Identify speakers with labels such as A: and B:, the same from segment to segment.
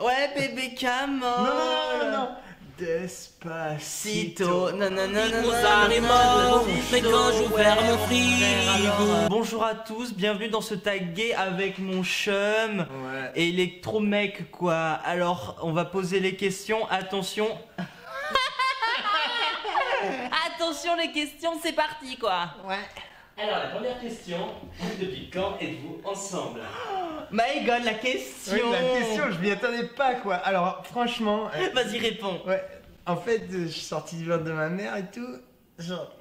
A: Ouais, bébé Camon.
B: Non. Despacito.
A: Non.
C: Mais quand j'ouvre mon frigo.
A: Bonjour à tous, bienvenue dans ce tag gay avec mon chum.
B: Ouais.
A: Et électromec quoi. Alors, on va poser les questions. Attention.
C: Attention les questions, c'est parti quoi.
B: Ouais.
D: Alors la première question, depuis quand êtes-vous ensemble?
A: My god, la question.
B: Oui, la question, je m'y attendais pas quoi. Alors, franchement.
A: Vas-y, réponds.
B: Ouais. En fait, je suis sorti du ventre de ma mère et tout. Genre,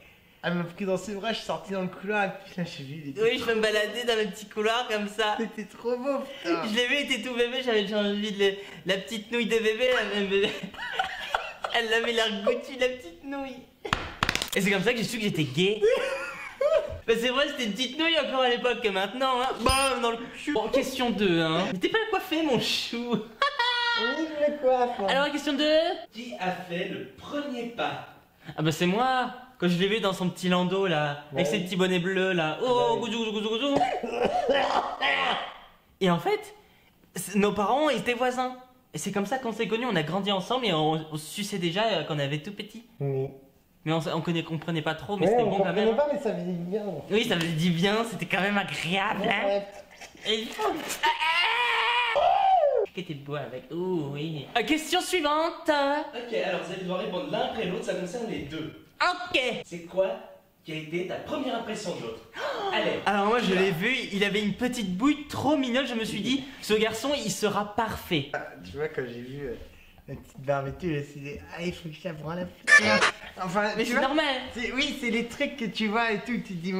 B: elle m'a pris dans ses bras, je suis sorti dans le couloir et puis là, j'ai vu.
A: Oui, je peux me balader dans le petit couloir comme ça.
B: C'était trop beau, putain.
A: Je l'ai vu, il était tout bébé, j'avais envie de la petite nouille de bébé, elle avait l'air goûtue, la petite nouille. Et c'est comme ça que j'ai su que j'étais gay. Bah c'est vrai, c'était une petite nouille encore à l'époque que maintenant, hein. Bam, dans le cul. Bon, question 2, hein. Mais t'es pas coiffé, mon chou.
B: Oui, je me coiffe.
C: Alors question 2.
D: Qui a fait le premier pas?
A: Ah bah c'est moi. Quand je l'ai vu dans son petit landau là, avec ses petits bonnets bleus là. Oh, gouzou. Et en fait, nos parents, ils étaient voisins. Et c'est comme ça qu'on s'est connus, on a grandi ensemble et on se suçait déjà quand on avait tout petit.
B: Oui.
A: Mais on comprenait pas trop, mais c'était bon quand même.
B: pas, mais ça faisait bien.
A: Oui, ça faisait du bien, c'était quand même agréable, hein. Et il faut... Que t'es beau avec... Oh oui. Question suivante.
D: Ok, alors vous allez devoir répondre l'un après l'autre, ça concerne les deux.
A: Ok.
D: C'est quoi qui a été ta première impression de l'autre? Allez.
A: Alors moi je l'ai vu, il avait une petite bouille trop mignonne, je me suis dit, ce garçon il sera parfait.
B: Tu vois, quand j'ai vu la petite barbe et tout, je me suis dit, ah, il faut que je la prenne la fleur. Enfin,
A: Mais
B: tu
A: c'est
B: vois,
A: normal.
B: Oui, c'est les trucs que tu vois et tout, tu te dis,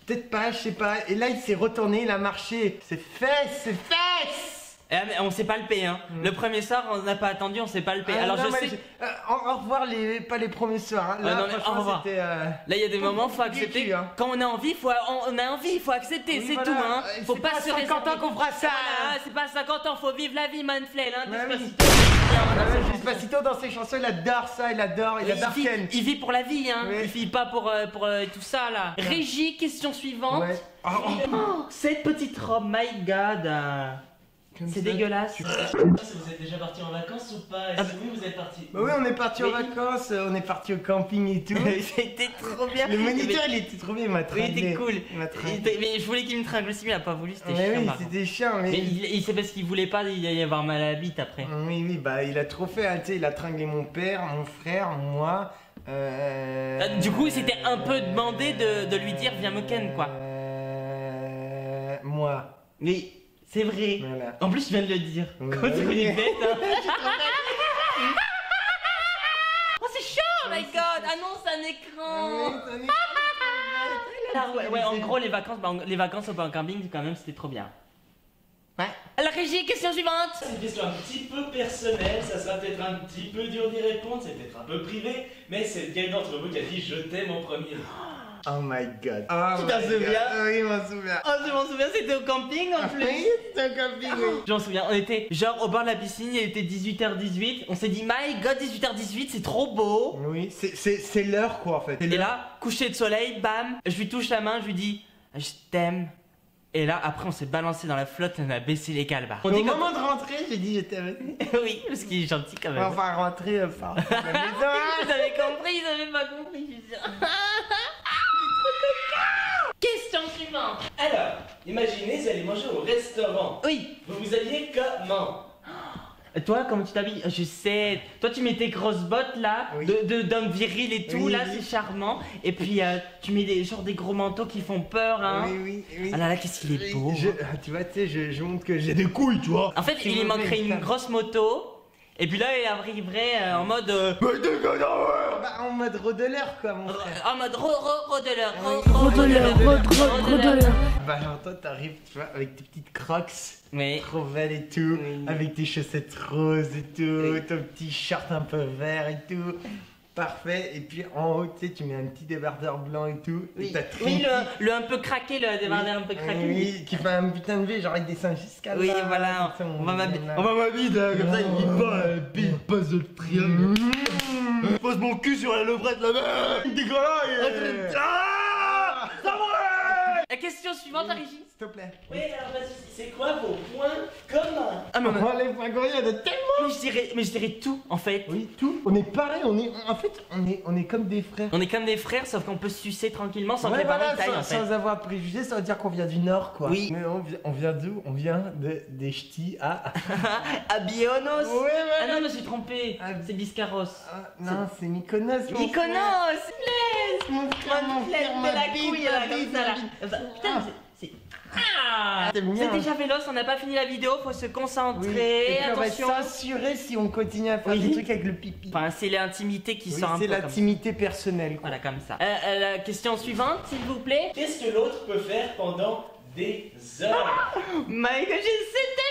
B: peut-être pas, je sais pas. Et là, il s'est retourné, il a marché. C'est fesses.
A: Mais on s'est palpé, hein. Le premier soir, on n'a pas attendu, on s'est palpé. Alors
B: non,
A: je
B: mais
A: sais...
B: au revoir, pas les premiers soirs. Hein. Là,
A: non, mais au
B: franchement,
A: revoir.
B: c'était.
A: Là, il y a des moments, faut
B: du
A: accepter.
B: cul, hein.
A: Quand on a envie, on a envie, faut accepter,
B: Oui,
A: c'est
B: voilà.
A: tout, hein. Faut
B: C'est
A: pas
B: pas
A: se
B: à 50 ans
A: réserver.
B: qu'on fera ça.
A: Voilà, c'est pas à 50 ans, faut vivre la vie, Manfred, hein.
B: Ouais, oui.
A: Despacito, c'est bien,
B: Ah
A: dans
B: ouais,
A: ses
B: Despacito dans ses chansons, il adore ça, il adore Ken.
A: il vit pour la vie, hein.
B: Oui.
A: Il vit pas pour tout ça, là. Régie, question suivante.
B: Ouais.
A: Oh, cette petite robe, my god.
B: Comme
A: C'est
B: ça.
A: dégueulasse.
D: Si vous êtes déjà parti en vacances ou pas? Et si oui, vous êtes parti.
B: Bah oui, on est parti en
A: Oui.
B: vacances, on est parti au camping et tout.
A: C'était trop bien.
B: Le moniteur, il était trop bien, il m'a
A: Oui,
B: tringlé.
A: il était cool.
B: Il m'a tringlé.
A: Mais je voulais qu'il me tringle aussi, mais il a pas voulu, c'était
B: Mais
A: chiant.
B: oui,
A: par contre.
B: c'était chiant, mais.
A: Mais c'est parce qu'il voulait pas, il allait y avoir mal à la bite après.
B: Oui, bah il a trop fait, hein, tu sais, il a tringlé mon père, mon frère, moi.
A: Du coup, c'était un peu demandé de lui dire viens me ken quoi.
B: Moi.
A: Mais c'est vrai.
B: Voilà.
A: En plus, je viens de le dire.
B: Oui,
A: Quand tu
B: oui.
A: es bête, hein. Oh, c'est chaud, oh my god. Annonce un écran. Ah, ouais, en gros, les vacances au camping, quand même, c'était trop bien.
B: Ouais.
A: Alors, régie, question suivante.
D: C'est une question un petit peu personnelle, ça sera peut-être un petit peu dur d'y répondre, c'est peut-être un peu privé, mais c'est lequel d'entre vous qui a dit je t'aime en premier?
B: Oh my god.
A: Tu t'en souviens?
B: Oui, je m'en souviens.
A: Oh, je m'en souviens, c'était au camping en plus.
B: Oui, c'était un camping, oui.
A: Je m'en souviens, on était genre au bord de la piscine, il était 18h18. On s'est dit, my god, 18h18, c'est trop beau.
B: Oui, c'est l'heure quoi en fait.
A: Et là, coucher de soleil, bam, je lui touche la main, je lui dis, je t'aime. Et là, après, on s'est balancé dans la flotte, on a baissé les calbas.
B: Au moment de rentrer, j'ai dit je t'aime.
A: Oui, parce qu'il est gentil quand même.
B: Enfin, rentrer, enfin.
A: Vous avez compris, ils avaient pas compris, je suis sûr. Question suivante.
D: Alors, imaginez vous allez manger au restaurant.
A: Oui.
D: Vous vous habillez comment?
A: Et toi, comment tu t'habilles? Je sais. Toi, tu mets tes grosses bottes là,
B: Oui.
A: d'homme viril et tout,
B: Oui,
A: là,
B: oui.
A: c'est charmant. Et puis, tu mets des gros manteaux qui font peur, hein.
B: Oui.
A: Ah là là, qu'est-ce qu'il est beau.
B: Tu vois, tu sais, je montre que j'ai des couilles, tu vois.
A: En fait,
B: C'est
A: il lui
B: mauvais,
A: manquerait une
B: putain.
A: grosse moto. Et puis là, il arriverait en mode.
B: Bah, en mode rodeleur, quoi, mon frère.
A: En mode rodeleur.
C: Rodeleur.
B: Bah, alors toi, t'arrives, tu vois, avec tes petites crocs,
A: Mais.
B: trop belles et tout,
A: Oui.
B: avec tes chaussettes roses et tout,
A: Oui.
B: ton petit short un peu vert et tout. Parfait, et puis en haut, tu sais, tu mets un petit débardeur blanc et tout. Et
A: Oui,
B: t'as
A: oui, le un peu craqué, le débardeur un peu craqué.
B: Oui, qui fait un putain de V, genre avec des seins jusqu'à là.
A: Oui, voilà,
B: comme ça,
A: on va m'habiller
B: là, comme ça, il bat,
E: Puis il passe le triangle. Je pose mon cul sur la levrette là-bas. Dégueulasse. Ah, ça va.
C: La question suivante, Régis.
B: S'il te plaît.
D: Oui, alors vas-y, c'est quoi vos points communs?
A: Ah mais,
B: Oh, les points communs, il y en a tellement.
A: mais je dirais tout en fait.
B: Oui, tout. On est pareil, en fait, on est comme des frères.
A: On est comme des frères sauf qu'on peut se sucer tranquillement sans
B: Ouais,
A: préparer
B: voilà,
A: une taille en fait.
B: sans avoir de préjugés, ça veut dire qu'on vient du Nord, quoi.
A: Oui.
B: Mais on vient d'où? On vient des ch'tis à...
A: À Bionos.
B: Ouais, voilà.
A: Ah non, je me suis trompé.
B: Ah,
A: C'est Biscarros.
B: Ah, non, c'est Mykonos. mon
A: Mykonos.
B: frère. Mon frère, mon frère,
A: de
B: ma
A: la
B: bite,
A: couille
B: ma
A: là, comme
B: bite,
A: ça là.
B: ma bite.
A: Comme ça. Putain, c'est. Ah,
B: C'est bien.
A: c'est déjà Vélos, on n'a pas fini la vidéo, faut se
B: Oui.
A: concentrer.
B: Et puis on va
A: Attention.
B: censurer si on continue à faire
A: Oui.
B: des trucs avec le pipi.
A: Enfin, c'est l'intimité qui
B: Oui,
A: sort un peu.
B: c'est
A: comme ça.
B: l'intimité personnelle, quoi.
A: Voilà, comme ça. La question suivante, s'il vous plaît.
D: Qu'est-ce que l'autre peut faire pendant des heures?
A: Mike, je sais tellement.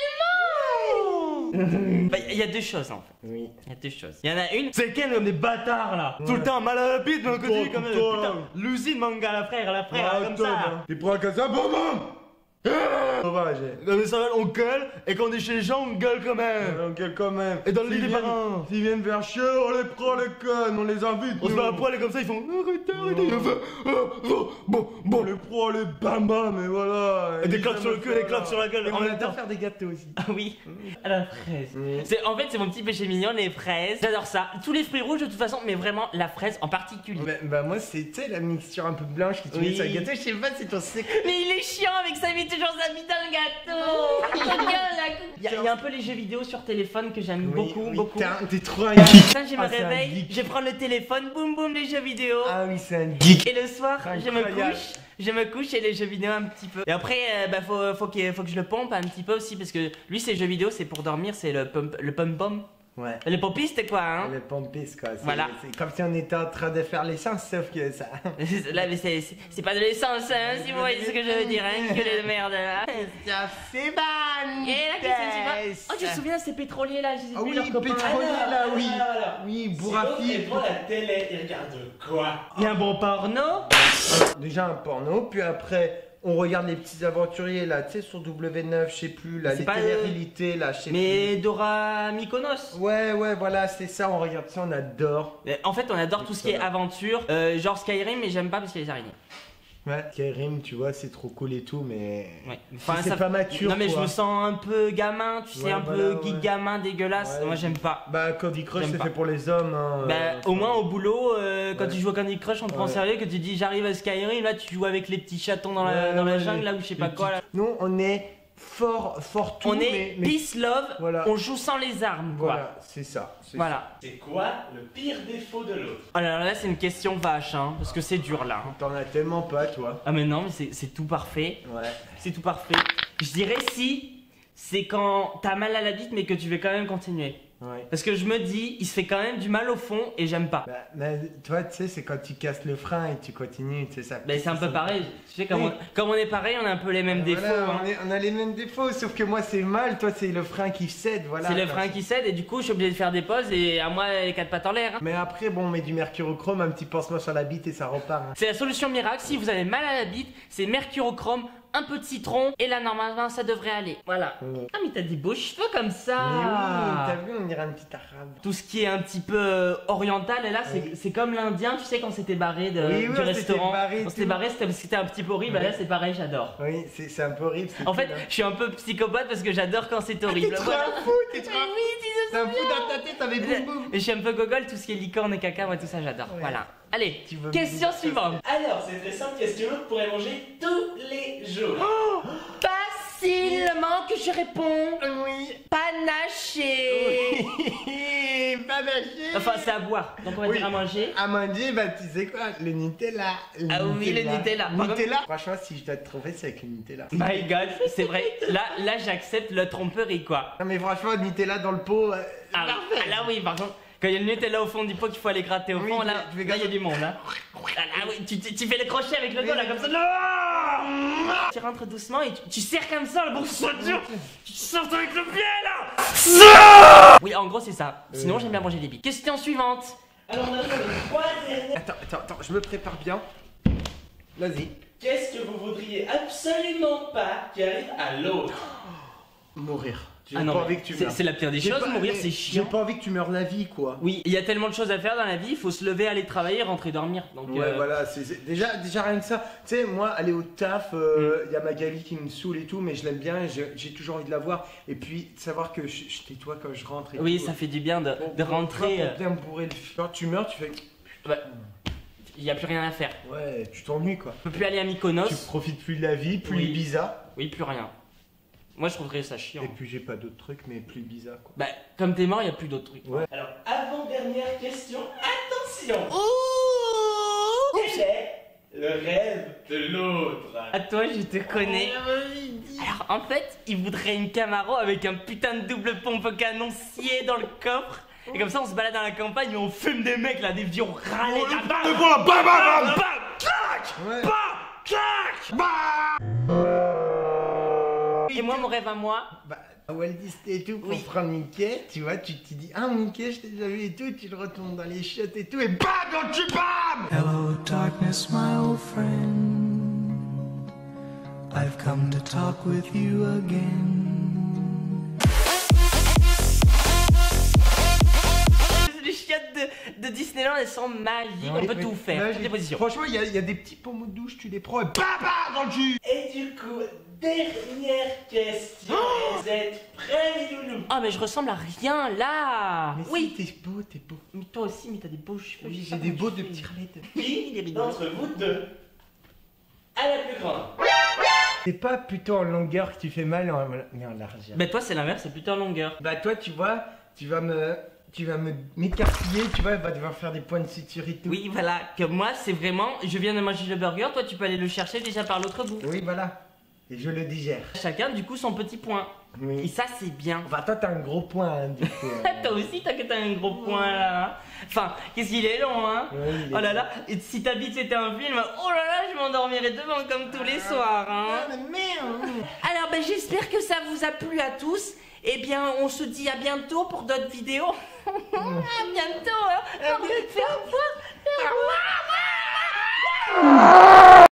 A: Bah, il y a deux choses en fait.
B: Oui.
A: Il y a deux choses. Il y en a une, c'est Ken comme des bâtards là. Tout le temps mal à la bite, mais on
E: Toi,
A: continue comme
E: toi,
A: putain.
E: là.
A: L'usine manga, la frère, comme ça.
E: Tu prends un casse-à bon, bon.
B: Sauvage.
E: Non mais ça va, on gueule, et quand on est chez les gens, on gueule quand même.
B: On gueule quand même.
E: Et dans le lit
B: S'ils
E: des
B: viennent-
E: parents.
B: S'ils viennent faire chier, on les prend les connes, on les invite.
E: On se
B: nous.
E: met à poil et comme ça, ils font arrêtez, ils font bon,
B: On
E: bon.
B: les prend les bam bam, et voilà.
E: Et des
B: ils
E: claques sur le
B: aiment
E: cul,
B: ça,
E: des claques
B: là.
E: sur la gueule
B: Et
E: en
B: on
E: même
B: adore
E: temps.
B: faire des gâteaux aussi.
A: Ah oui, à la fraise.
B: Oui.
A: En fait, c'est mon petit péché mignon, les fraises. J'adore ça. Tous les fruits rouges de toute façon, mais vraiment la fraise en particulier.
B: Bah moi c'est, tu sais, la mixture un peu blanche que tu
A: Oui.
B: mets sur le gâteau, je sais pas, c'est ton secret.
C: Mais il est chiant avec ça, il met toujours sa bite dans le gâteau. Regarde la coupe.
A: Il y a un peu les jeux vidéo sur téléphone que j'aime beaucoup.
B: T'es trop un geek.
A: Ça, je me
B: Ah, c'est un
A: réveille,
B: geek.
A: je prends le téléphone, boum boum, les jeux vidéo.
B: Ah oui, c'est un geek.
A: Et le soir,
B: Incroyable.
A: je me couche et les jeux vidéo un petit peu. Et après, bah, faut que je le pompe un petit peu aussi parce que lui, ses jeux vidéo, c'est pour dormir, c'est le pom-pom.
B: Ouais.
A: Le pompiste quoi, hein.
B: Le pompiste quoi.
A: Voilà.
B: C'est comme si on était en train de faire l'essence, sauf que ça.
A: Là, mais c'est pas de l'essence, hein, si vous voyez ce que je veux dire, hein, que de merde là.
B: C'est ban.
A: Et la question suivante. Oh, tu te souviens, ces pétroliers là, je sais
B: Ah
A: plus
B: oui,
A: leurs copains.
B: pétrolier là, oui.
D: Alors,
B: Oui,
D: si l'autre
B: Bourrafi.
D: est devant la télé, il regarde quoi?
A: Il y a un bon porno.
B: Déjà un porno, puis après on regarde les petits aventuriers là, tu sais, sur W9, je sais plus, là,
A: C'est
B: les
A: pas,
B: télé-réalités là, je sais
A: Mais Dora Mykonos.
B: plus. Ouais, voilà, c'est ça, on regarde ça, on adore.
A: En fait, on adore tout ce qui est aventure, genre Skyrim, mais j'aime pas parce qu'il y a les araignées.
B: Ouais, Skyrim, tu vois, c'est trop cool et tout, mais.
A: Ouais.
B: c'est pas mature.
A: Non mais je
B: quoi.
A: me sens un peu gamin, tu sais,
B: Ouais,
A: un
B: voilà,
A: peu geek
B: ouais.
A: gamin, dégueulasse.
B: Ouais.
A: Moi j'aime pas.
B: Bah, Candy Crush,
A: J'aime
B: c'est
A: pas.
B: fait pour les hommes. Hein,
A: Bah, au
B: enfin,
A: moins au boulot, quand
B: Ouais.
A: tu joues à Candy Crush, on te prend
B: Ouais.
A: sérieux, que tu dis j'arrive à Skyrim, là tu joues avec les petits chatons dans la,
B: Ouais,
A: dans la
B: ouais,
A: jungle,
B: les-
A: là ou je sais pas
B: les
A: quoi là.
B: Nous, on est fort tout.
A: On est
B: mais
A: peace love,
B: Voilà.
A: on joue sans les armes quoi.
B: Voilà, c'est ça. c'est
A: Voilà.
D: C'est quoi le pire défaut de l'autre?
A: Alors là c'est une question vache, hein, parce que c'est dur là.
B: ça. T'en as tellement pas, toi.
A: Ah mais non, mais c'est tout parfait.
B: Ouais.
A: C'est tout parfait. Je dirais si, c'est quand t'as mal à la bite mais que tu veux quand même continuer.
B: Ouais.
A: Parce que je me dis, il se fait quand même du mal au fond et j'aime pas.
B: Bah, mais toi, tu sais, c'est quand tu casses le frein et tu continues, tu sais ça.
A: Ben c'est un peu pareil, tu sais, comme,
B: Oui.
A: comme on est pareil, on a un peu les mêmes défauts.
B: Voilà,
A: hein.
B: on a les mêmes défauts, sauf que moi c'est mal, toi c'est le frein qui cède, voilà.
A: C'est le frein qui cède et du coup je suis obligé de faire des pauses et à moi les quatre pattes en l'air. hein.
B: Mais après, bon, on met du mercurochrome, un petit pansement sur la bite et ça repart. hein.
A: C'est la solution miracle, si vous avez mal à la bite, c'est mercurochrome, un peu de citron et là normalement ça devrait aller. Voilà.
B: Ouais.
A: Ah mais t'as des beaux cheveux comme ça.
B: Mais oui, t'as vu, on dirait un petit arabe.
A: Tout ce qui est un petit peu oriental et là
B: Oui.
A: c'est comme l'indien, tu sais quand c'était barré
B: Oui, oui,
A: du
B: on s'était
A: restaurant.
B: barré et
A: On s'était
B: tout.
A: barré, c'était un petit peu horrible,
B: Ouais.
A: là c'est pareil, j'adore.
B: Oui, c'est un peu horrible. c'est
A: En
B: cool,
A: fait,
B: hein.
A: je suis un peu psychopathe parce que j'adore quand c'est
B: T'es
A: horrible.
B: trop
A: Voilà.
B: un fou, t'es trop un fou. T'es un fou dans ta tête avec boum boum.
A: Et je suis un peu gogol, tout ce qui est licorne et caca, moi tout ça j'adore.
B: Ouais.
A: Voilà. Allez,
B: Tu veux
A: question
B: me dire
A: suivante.
D: Alors, c'est très simple, qu'est-ce que l'autre pourrait manger tous les jours?
C: Facilement que je réponds.
B: Oui.
C: Panaché.
B: Pas lâché.
A: Enfin, c'est à boire, donc on va
B: Oui.
A: dire à manger.
B: À manger, bah tu sais quoi, le Nutella.
A: Ah oui, le Nutella. Par
B: Nutella. Franchement, si je dois te trouver, c'est avec le Nutella.
A: My god, c'est vrai. Là j'accepte la tromperie quoi.
B: Non mais franchement, Nutella dans le pot.
A: Ah, là oui, par contre, quand il y a le Nutella au fond du pot qu'il faut aller gratter au
B: Oui,
A: fond,
B: je
A: là,
B: vais
A: là il y a du monde. Hein. Ah oui, tu fais le crochet avec le doigt là comme ça. Non, tu rentres doucement et tu serres comme ça, le bon dur. Tu sortes avec le pied là. Oui, en gros c'est ça. Sinon j'aime bien manger des billes. Question suivante.
D: Alors, on arrive aux 3 dernières.
B: Attends, je me prépare bien. Vas-y.
D: Qu'est-ce que vous voudriez absolument pas qui arrive à l'autre?
B: Mourir. J'ai
A: Ah non,
B: pas
A: mais
B: envie que tu meurs.
A: c'est la pire des
B: J'ai
A: choses,
B: pas-
A: mourir
B: mais
A: c'est
B: J'ai
A: chiant.
B: pas envie que tu meurs la vie, quoi.
A: Oui, il y a tellement de choses à faire dans la vie, il faut se lever, aller travailler, rentrer dormir. Donc,
B: Ouais, voilà, déjà rien que ça. Tu sais, moi, aller au taf, il y a Magali qui me saoule et tout, mais je l'aime bien, et j'ai toujours envie de la voir. Et puis, savoir que je tais-toi quand je rentre et
A: Oui,
B: tout.
A: ça fait du bien de rentrer.
B: Pour bien me bourrer le fort. Tu meurs, tu fais.
A: Bah, il n'y a plus rien à faire.
B: Ouais, tu t'ennuies, quoi.
A: On peut plus aller à Mykonos.
B: Tu profites plus de la vie, plus
A: Oui.
B: Ibiza.
A: Oui, plus rien. Moi, je trouverais ça chiant.
B: Et puis, j'ai pas d'autres trucs, mais plus Ibiza, quoi.
A: Bah, comme t'es mort, il n'y a plus d'autres trucs.
B: Ouais.
D: Alors, avant-dernière question, attention. Quel est le rêve de l'autre?
A: À toi, je te connais. Alors, en fait, il voudrait une Camaro avec un putain de double pompe canon scié dans le coffre. Et comme ça, on se balade dans la campagne et on fume des mecs là, des vieux râlés.
E: Oh, le bam, bam, bam, bam, bam.
B: Ouais.
A: Et moi, mon rêve à moi,
B: Bah, à Walt Disney et tout, pour
A: Oui.
B: prendre Mickey, tu vois, tu te dis, ah, Mickey, je t'ai déjà vu et tout, tu le retournes dans les chiottes et tout, et bam, donc tu bam!
F: Hello, darkness, my old friend. I've come to talk with you again.
A: les chiottes de Disneyland, elles sont magiques. On peut tout faire,
B: Là,
A: toutes les positions.
B: Franchement, il y a des petits pommeaux de douche, tu les prends et bam, bam, dans le cul!
D: Et du coup, dernière question. Vous êtes prêts, les loulous?
A: Ah, mais je ressemble à rien là.
B: Mais
A: Oui.
B: si, t'es beau, t'es beau.
A: Mais toi aussi, mais t'as des beaux cheveux.
B: Oui,
A: je sais
B: j'ai
A: pas
B: des
A: comment
B: beaux
A: tu
B: de
A: fais.
B: petits relettes.
A: Oui, il est rigolo.
D: D'entre vous deux, à la plus grande.
B: C'est pas plutôt en longueur que tu fais mal, mais en largeur.
A: Bah, toi, c'est l'inverse, c'est plutôt en longueur.
B: Bah, toi, tu vois, tu vas m'écartiller, tu vois, va devoir faire des points de suture et tout.
A: Oui, voilà, que moi, c'est vraiment, je viens de manger le burger, toi, tu peux aller le chercher déjà par l'autre bout.
B: Oui, voilà. Et je le digère.
A: Chacun, du coup, son petit point. Et
B: Oui.
A: ça, c'est bien.
B: Enfin, toi, t'as un gros point, hein, du coup.
A: Toi aussi, t'as un gros point là. Hein. Enfin, qu'est-ce qu'il est long, hein.
B: Oui, il est
A: Oh là là, et si ta bite c'était un film, oh là là, je m'endormirais devant comme tous les soirs, hein.
B: Ah, mais merde!
A: Alors, ben, j'espère que ça vous a plu à tous. Eh bien, on se dit à bientôt pour d'autres vidéos. À bientôt, hein. Fais un